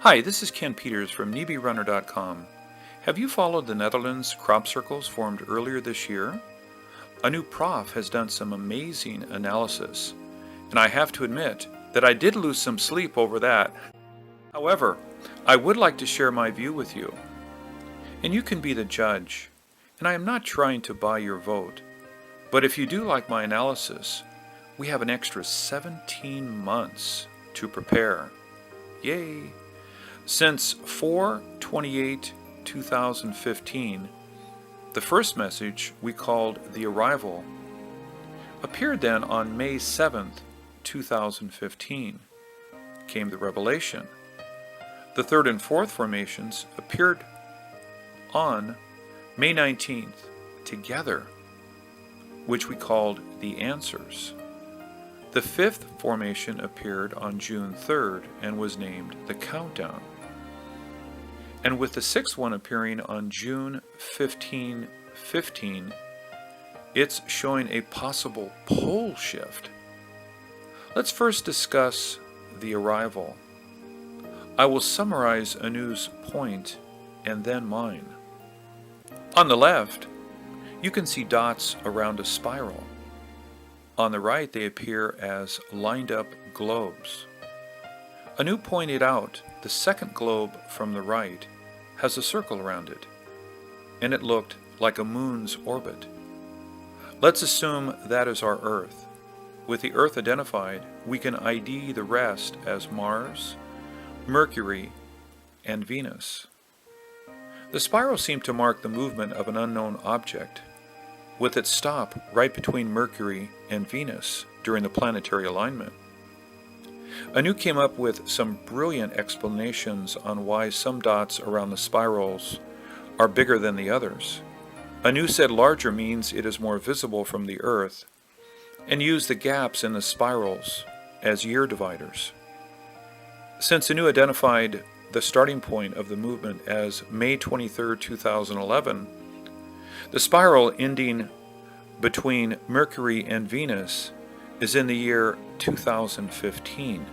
Hi, this is Ken Peters from Nibirunner.com. Have you followed the Netherlands crop circles formed earlier this year? A new prof has done some amazing analysis, and I have to admit that I did lose some sleep over that. However, I would like to share my view with you, and you can be the judge. And I am not trying to buy your vote, but if you do like my analysis, we have an extra 17 months to prepare. Yay! Since 4/28/2015, the first message we called The Arrival appeared then on May 7th, 2015. Came the Revelation. The third and fourth formations appeared on May 19th together, which we called The Answers. The fifth formation appeared on June 3rd and was named The Countdown. And with the sixth one appearing on June 15, it's showing a possible pole shift. Let's first discuss the arrival. I will summarize Anu's point and then mine. On the left, you can see dots around a spiral. On the right, they appear as lined-up globes. Anu pointed out the second globe from the right has a circle around it, and it looked like a moon's orbit. Let's assume that is our Earth. With the Earth identified, we can ID the rest as Mars, Mercury, and Venus. The spiral seemed to mark the movement of an unknown object, with its stop right between Mercury and Venus during the planetary alignment. Anu came up with some brilliant explanations on why some dots around the spirals are bigger than the others. Anu said larger means it is more visible from the Earth, and used the gaps in the spirals as year dividers. Since Anu identified the starting point of the movement as May 23, 2011, the spiral ending between Mercury and Venus is in the year 2015.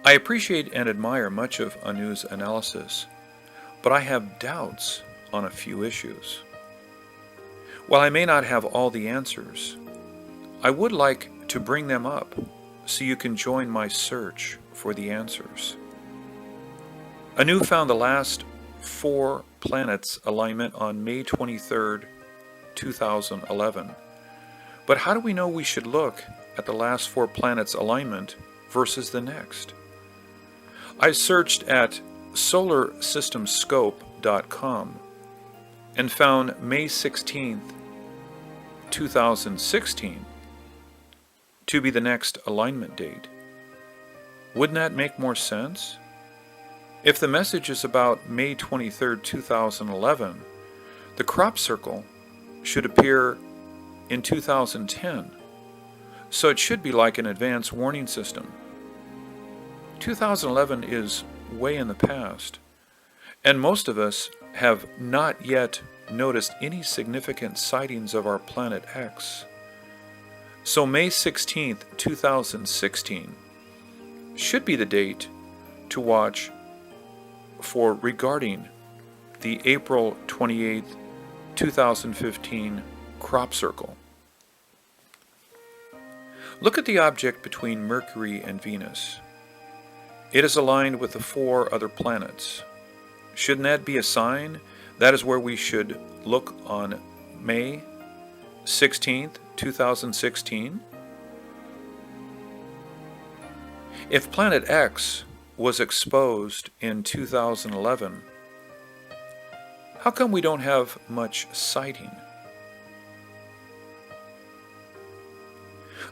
I appreciate and admire much of Anu's analysis, but I have doubts on a few issues. While I may not have all the answers, I would like to bring them up so you can join my search for the answers. Anu found the last 4 planets alignment on May 23rd, 2011. But how do we know we should look at the last 4 planets alignment versus the next? I searched at solarsystemscope.com and found May 16th, 2016 to be the next alignment date. Wouldn't that make more sense? If the message is about May 23rd, 2011, the crop circle should appear in 2010, so it should be like an advance warning system. 2011 is way in the past, and most of us have not yet noticed any significant sightings of our planet X. So May 16th, 2016 should be the date to watch for regarding the April 28th, 2015 crop circle. Look at the object between Mercury and Venus. It is aligned with the 4 other planets. Shouldn't that be a sign? That is where we should look on May 16th, 2016. If planet X was exposed in 2011, how come we don't have much sighting?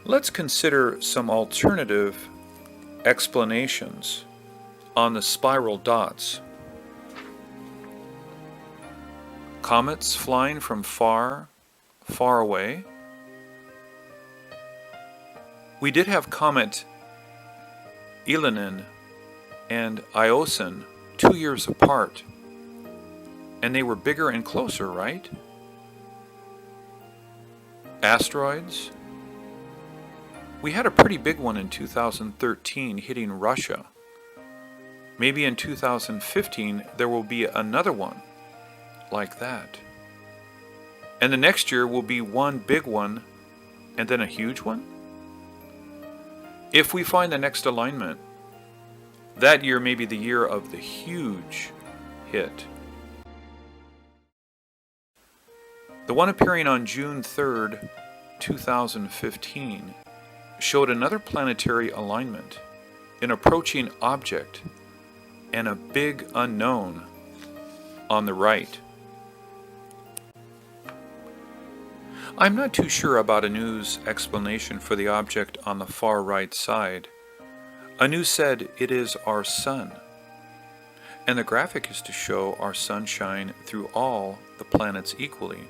Let's consider some alternative explanations on the spiral dots. Comets flying from far, far away. We did have comet Elenin and Eosin 2 years apart, and they were bigger and closer, right? Asteroids, We had a pretty big one in 2013 hitting Russia. Maybe in 2015 there will be another one like that. And the next year will be one big one and then a huge one? If we find the next alignment, that year may be the year of the huge hit. The one appearing on June 3rd, 2015, showed another planetary alignment, an approaching object, and a big unknown on the right. I'm not too sure about Anu's explanation for the object on the far right side. Anu said it is our sun, and the graphic is to show our sunshine through all the planets equally.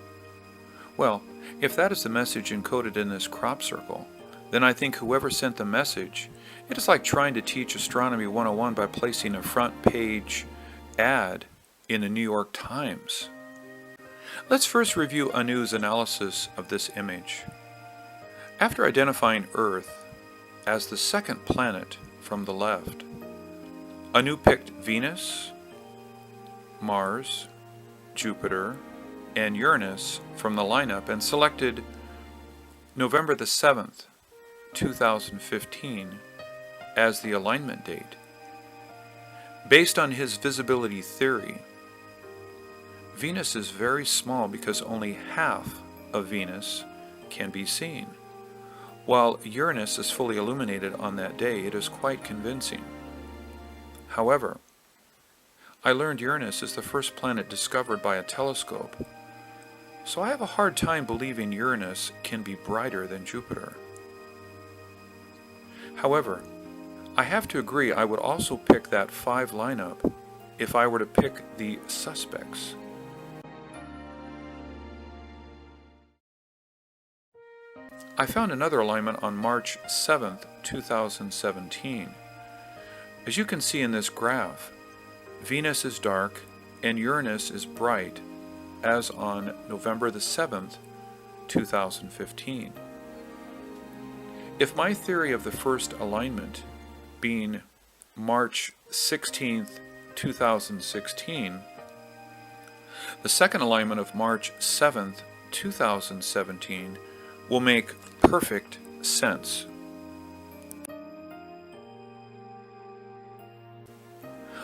Well, if that is the message encoded in this crop circle, then I think whoever sent the message, it is like trying to teach Astronomy 101 by placing a front page ad in the New York Times. Let's first review Anu's analysis of this image. After identifying Earth as the second planet from the left, Anu picked Venus, Mars, Jupiter, and Uranus from the lineup and selected November the 7th, 2015 as the alignment date. Based on his visibility theory, Venus is very small because only half of Venus can be seen. While Uranus is fully illuminated on that day, it is quite convincing. However, I learned Uranus is the first planet discovered by a telescope, so I have a hard time believing Uranus can be brighter than Jupiter. However, I have to agree I would also pick that 5 lineup if I were to pick the suspects. I found another alignment on March 7th, 2017. As you can see in this graph, Venus is dark and Uranus is bright, as on November the 7th, 2015. If my theory of the first alignment being March 16th, 2016, the second alignment of March 7th, 2017 will make perfect sense.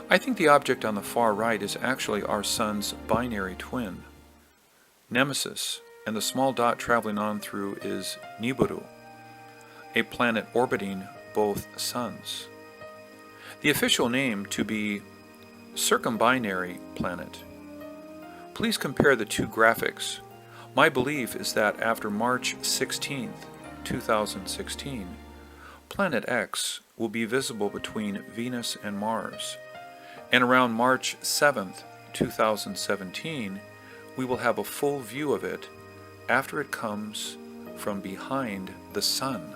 I think the object on the far right is actually our Sun's binary twin, Nemesis, and the small dot traveling on through is Nibiru, a planet orbiting both suns. The official name to be circumbinary planet. Please compare the two graphics. My belief is that after March 16th, 2016, Planet X will be visible between Venus and Mars, and around March 7th, 2017, we will have a full view of it after it comes from behind the Sun.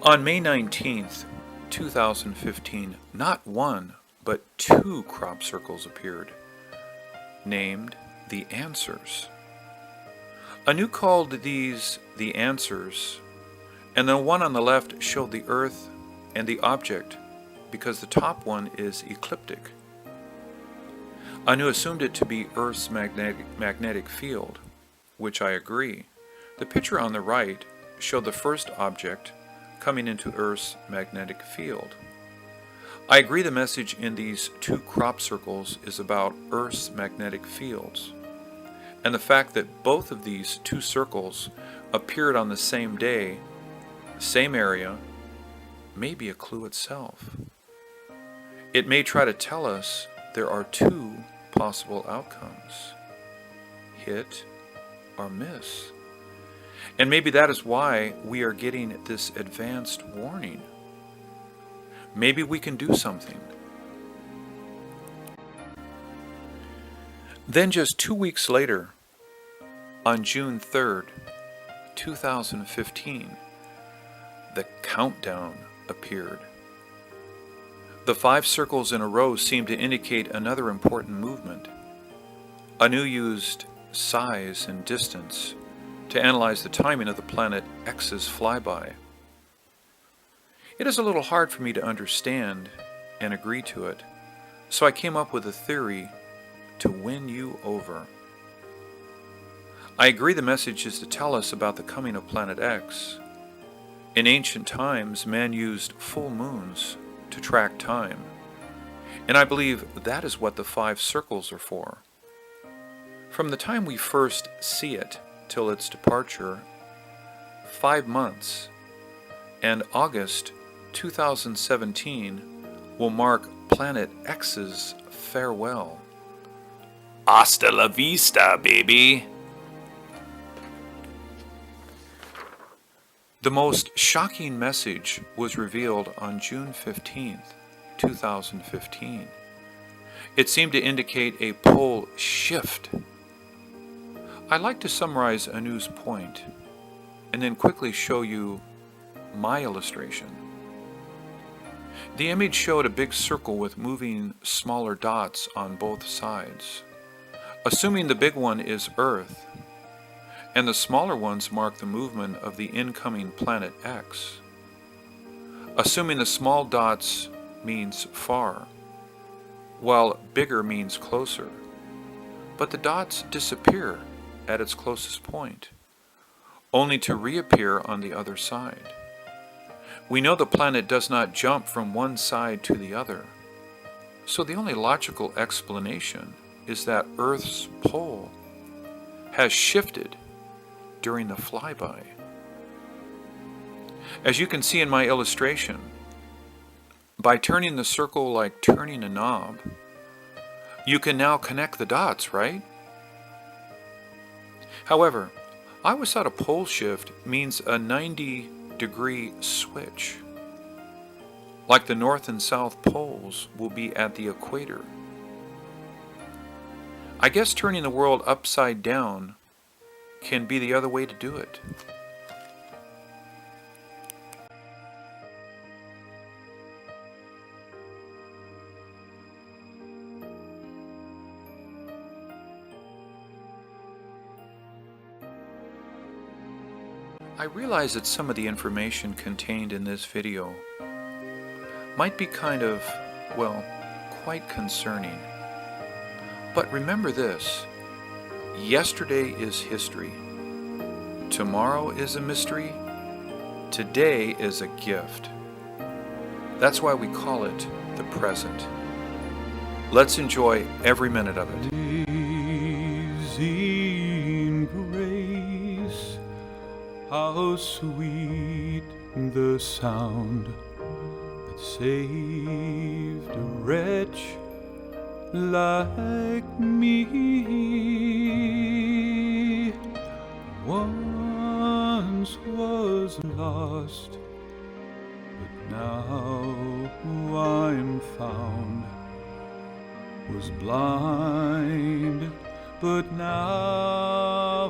On May 19th, 2015, not one, but 2 crop circles appeared, named the Answers. Anu called these the Answers, and the one on the left showed the Earth and the object because the top one is ecliptic. Anu assumed it to be Earth's magnetic field, which I agree. The picture on the right showed the first object coming into Earth's magnetic field. I agree the message in these 2 crop circles is about Earth's magnetic fields, and the fact that both of these 2 circles appeared on the same day, same area, may be a clue itself. It may try to tell us there are 2 possible outcomes, hit or miss. And maybe that is why we are getting this advanced warning. Maybe we can do something. Then just 2 weeks later, on June 3rd, 2015, the countdown appeared. The 5 circles in a row seemed to indicate another important movement. Anu used size and distance to analyze the timing of the planet X's flyby. It is a little hard for me to understand and agree to it, so I came up with a theory to win you over. I agree the message is to tell us about the coming of Planet X. In ancient times, man used full moons to track time, and I believe that is what the 5 circles are for. From the time we first see it till its departure, 5 months, and August 2017 will mark Planet X's farewell. Hasta la vista, baby! The most shocking message was revealed on June 15th, 2015. It seemed to indicate a pole shift. I'd like to summarize Anu's point and then quickly show you my illustration. The image showed a big circle with moving smaller dots on both sides. Assuming the big one is Earth, and the smaller ones mark the movement of the incoming planet X. Assuming the small dots means far, while bigger means closer, but the dots disappear at its closest point, only to reappear on the other side. We know the planet does not jump from one side to the other, so the only logical explanation is that Earth's pole has shifted during the flyby. As you can see in my illustration, by turning the circle like turning a knob, you can now connect the dots, right? However, I always thought a pole shift means a 90-degree switch, like the North and South poles will be at the equator. I guess turning the world upside down can be the other way to do it. I realize that some of the information contained in this video might be kind of, well, quite concerning. But remember this. Yesterday is history. Tomorrow is a mystery. Today is a gift. That's why we call it the present. Let's enjoy every minute of it. Amazing grace, how sweet the sound that saved a wretch like me. Once was lost, but now I'm found. Was blind, but now